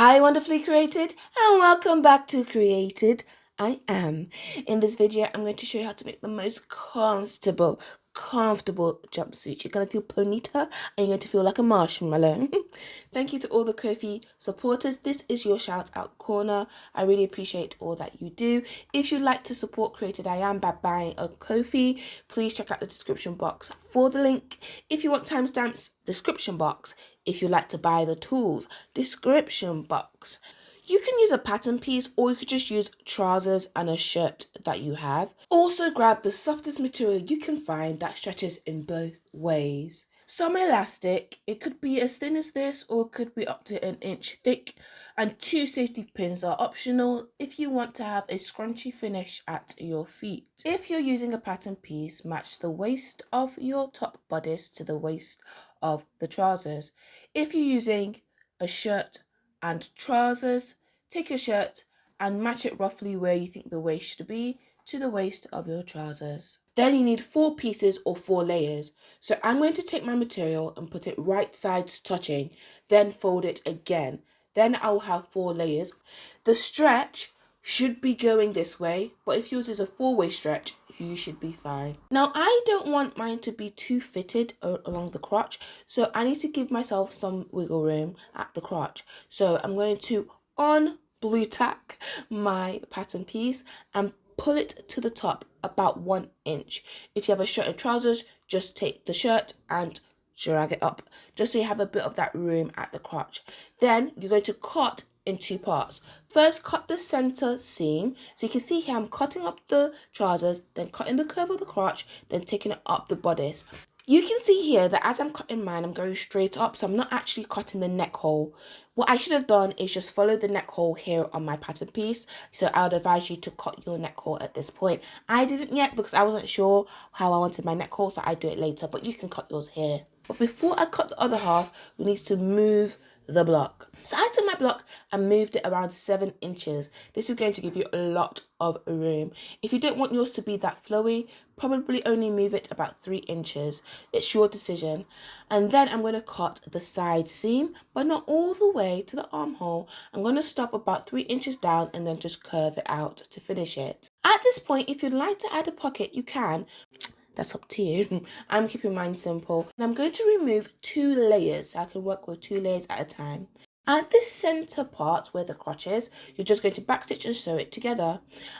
Hi, wonderfully created, and welcome back to Created I Am. In this video, I'm going to show you how to make the most comfortable jumpsuit. You're going to feel bonita and you're going to feel like a marshmallow. Thank you to all the Ko-fi supporters. This is your shout out corner. I really appreciate all that you do. If you'd like to support CreatedIAm by buying a Ko-fi, please check out the description box for the link. If you want timestamps, description box. If you'd like to buy the tools, description box. You can use a pattern piece or you could just use trousers and a shirt that you have. Also grab the softest material you can find that stretches in both ways. Some elastic, it could be as thin as this or it could be up to an inch thick, and 2 safety pins are optional if you want to have a scrunchy finish at your feet. If you're using a pattern piece, match the waist of your top bodice to the waist of the trousers. If you're using a shirt and trousers, take your shirt and match it roughly where you think the waist should be to the waist of your trousers. Then you need 4 pieces or 4 layers. So I'm going to take my material and put it right sides touching, then fold it again. Then I'll have 4 layers. The stretch should be going this way, but if yours is a 4-way stretch, you should be fine. Now, I don't want mine to be too fitted along the crotch, so I need to give myself some wiggle room at the crotch. So I'm going to blue tack my pattern piece and pull it to the top about 1 inch. If you have a shirt and trousers, just take the shirt and drag it up just so you have a bit of that room at the crotch. Then you're going to cut in 2 parts. First, cut the center seam. So you can see here I'm cutting up the trousers, then cutting the curve of the crotch, then taking it up the bodice. You can see here that as I'm cutting mine, I'm going straight up, so I'm not actually cutting the neck hole. What I should have done is just follow the neck hole here on my pattern piece, so I would advise you to cut your neck hole at this point. I didn't yet because I wasn't sure how I wanted my neck hole, so I do it later, but you can cut yours here. But before I cut the other half, we need to move the block. So I took my block and moved it around 7 inches. This is going to give you a lot of room. If you don't want yours to be that flowy, probably only move it about 3 inches. It's your decision. And then I'm going to cut the side seam, but not all the way to the armhole. I'm going to stop about 3 inches down and then just curve it out to finish it. At this point, if you'd like to add a pocket, you can. That's up to you. I'm keeping mine simple. And I'm going to remove 2 layers so I can work with 2 layers at a time. At this center part where the crotch is, you're just going to backstitch and sew it together.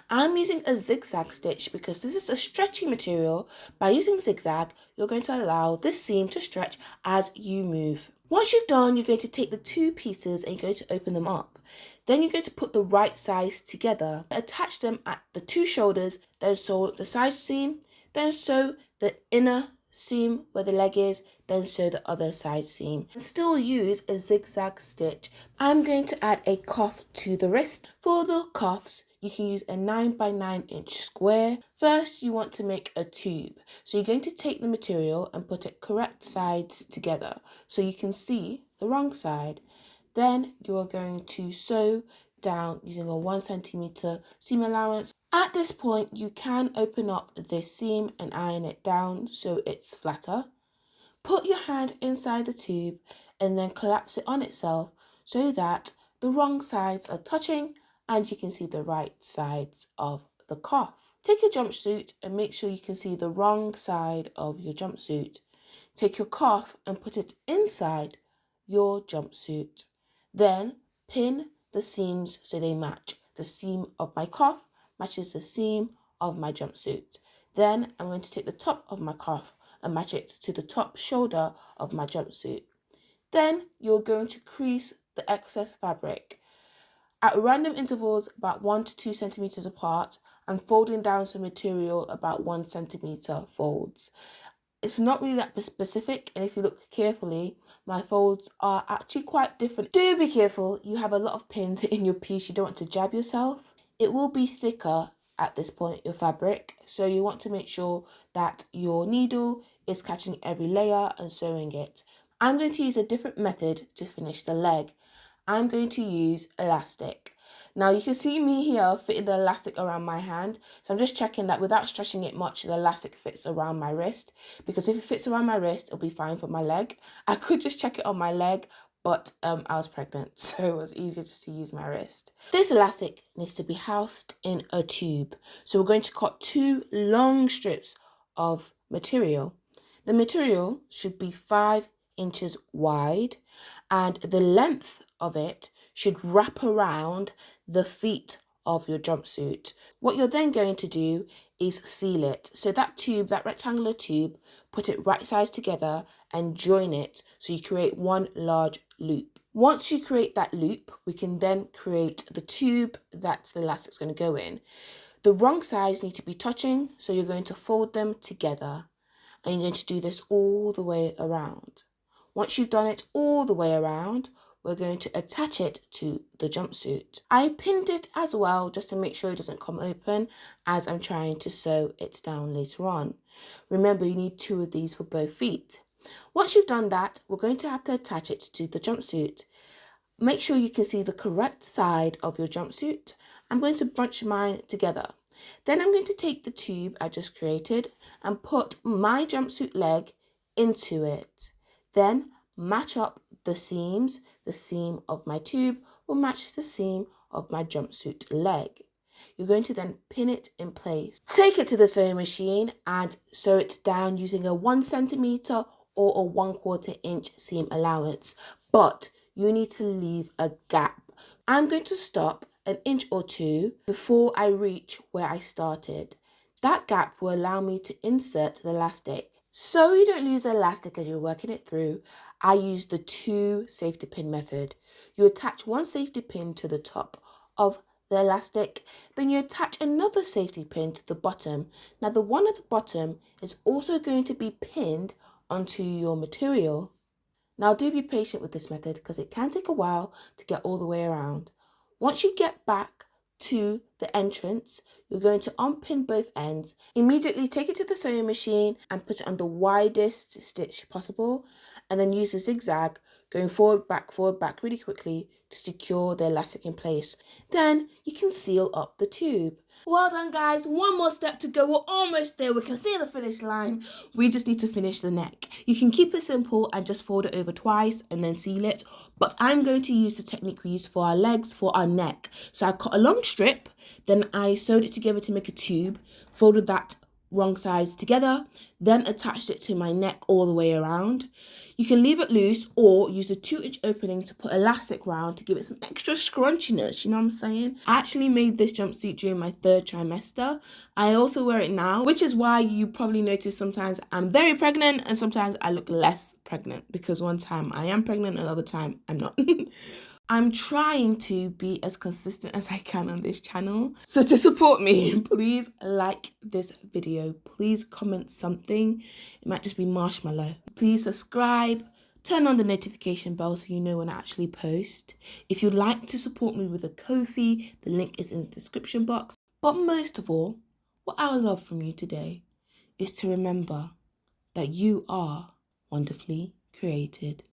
I'm using a zigzag stitch because this is a stretchy material. By using zigzag, you're going to allow this seam to stretch as you move. Once you've done, you're going to take the 2 pieces and you're going to open them up. Then you're going to put the right sides together. Attach them at the 2 shoulders, then sew the side seam, then sew the inner seam where the leg is, then sew the other side seam. And still use a zigzag stitch. I'm going to add a cuff to the wrist. For the cuffs, you can use a 9 by 9 inch square. First, you want to make a tube. So you're going to take the material and put it correct sides together so you can see the wrong side. Then you are going to sew down using a 1 centimeter seam allowance. At this point, you can open up this seam and iron it down so it's flatter. Put your hand inside the tube and then collapse it on itself so that the wrong sides are touching and you can see the right sides of the cuff. Take your jumpsuit and make sure you can see the wrong side of your jumpsuit. Take your cuff and put it inside your jumpsuit. Then pin the seams so they match. The seam of my cuff matches the seam of my jumpsuit. Then I'm going to take the top of my cuff and match it to the top shoulder of my jumpsuit. Then you're going to crease the excess fabric at random intervals about 1 to 2 centimeters apart and folding down some material about 1 centimeter folds. It's not really that specific, and if you look carefully, my folds are actually quite different. Do be careful, you have a lot of pins in your piece, you don't want to jab yourself. It will be thicker at this point, your fabric, so you want to make sure that your needle is catching every layer and sewing it. I'm going to use a different method to finish the leg. I'm going to use elastic. Now you can see me here fitting the elastic around my hand, so I'm just checking that without stretching it much, the elastic fits around my wrist, because if it fits around my wrist, it'll be fine for my leg. I could just check it on my leg, but I was pregnant, so it was easier just to use my wrist. This elastic needs to be housed in a tube. So we're going to cut 2 long strips of material. The material should be 5 inches wide, and the length of it should wrap around the feet of your jumpsuit. What you're then going to do is seal it. So that tube, that rectangular tube, put it right sides together and join it so you create one large loop. Once you create that loop, we can then create the tube that the elastic's going to go in. The wrong sides need to be touching, so you're going to fold them together, and you're going to do this all the way around. Once you've done it all the way around, we're going to attach it to the jumpsuit. I pinned it as well just to make sure it doesn't come open as I'm trying to sew it down later on. Remember, you need 2 of these for both feet. Once you've done that, we're going to have to attach it to the jumpsuit. Make sure you can see the correct side of your jumpsuit. I'm going to bunch mine together. Then I'm going to take the tube I just created and put my jumpsuit leg into it. Then match up the seams. The seam of my tube will match the seam of my jumpsuit leg. You're going to then pin it in place. Take it to the sewing machine and sew it down using a 1 centimeter or a 1/4 inch seam allowance. But you need to leave a gap. I'm going to stop 1 inch or 2 before I reach where I started. That gap will allow me to insert the elastic. So you don't lose the elastic as you're working it through, I use the 2 safety pin method. You attach 1 safety pin to the top of the elastic, then you attach another safety pin to the bottom. Now the one at the bottom is also going to be pinned onto your material. Now do be patient with this method because it can take a while to get all the way around. Once you get back to the entrance, you're going to unpin both ends. Immediately take it to the sewing machine and put it on the widest stitch possible, and then use a zigzag going forward, back really quickly to secure the elastic in place. Then you can seal up the tube. Well done guys, 1 more step to go. We're almost there. We can see the finish line. We just need to finish the neck. You can keep it simple and just fold it over twice and then seal it, but I'm going to use the technique we used for our legs for our neck. So I cut a long strip, then I sewed it together to make a tube, folded that wrong sides together, then attached it to my neck all the way around. You can leave it loose or use a 2-inch opening to put elastic round to give it some extra scrunchiness, you know what I'm saying? I actually made this jumpsuit during my 3rd trimester. I also wear it now, which is why you probably notice sometimes I'm very pregnant and sometimes I look less pregnant, because one time I am pregnant and another time I'm not. I'm trying to be as consistent as I can on this channel. So to support me, please like this video. Please comment something. It might just be marshmallow. Please subscribe. Turn on the notification bell so you know when I actually post. If you'd like to support me with a Ko-fi, the link is in the description box. But most of all, what I would love from you today is to remember that you are wonderfully created.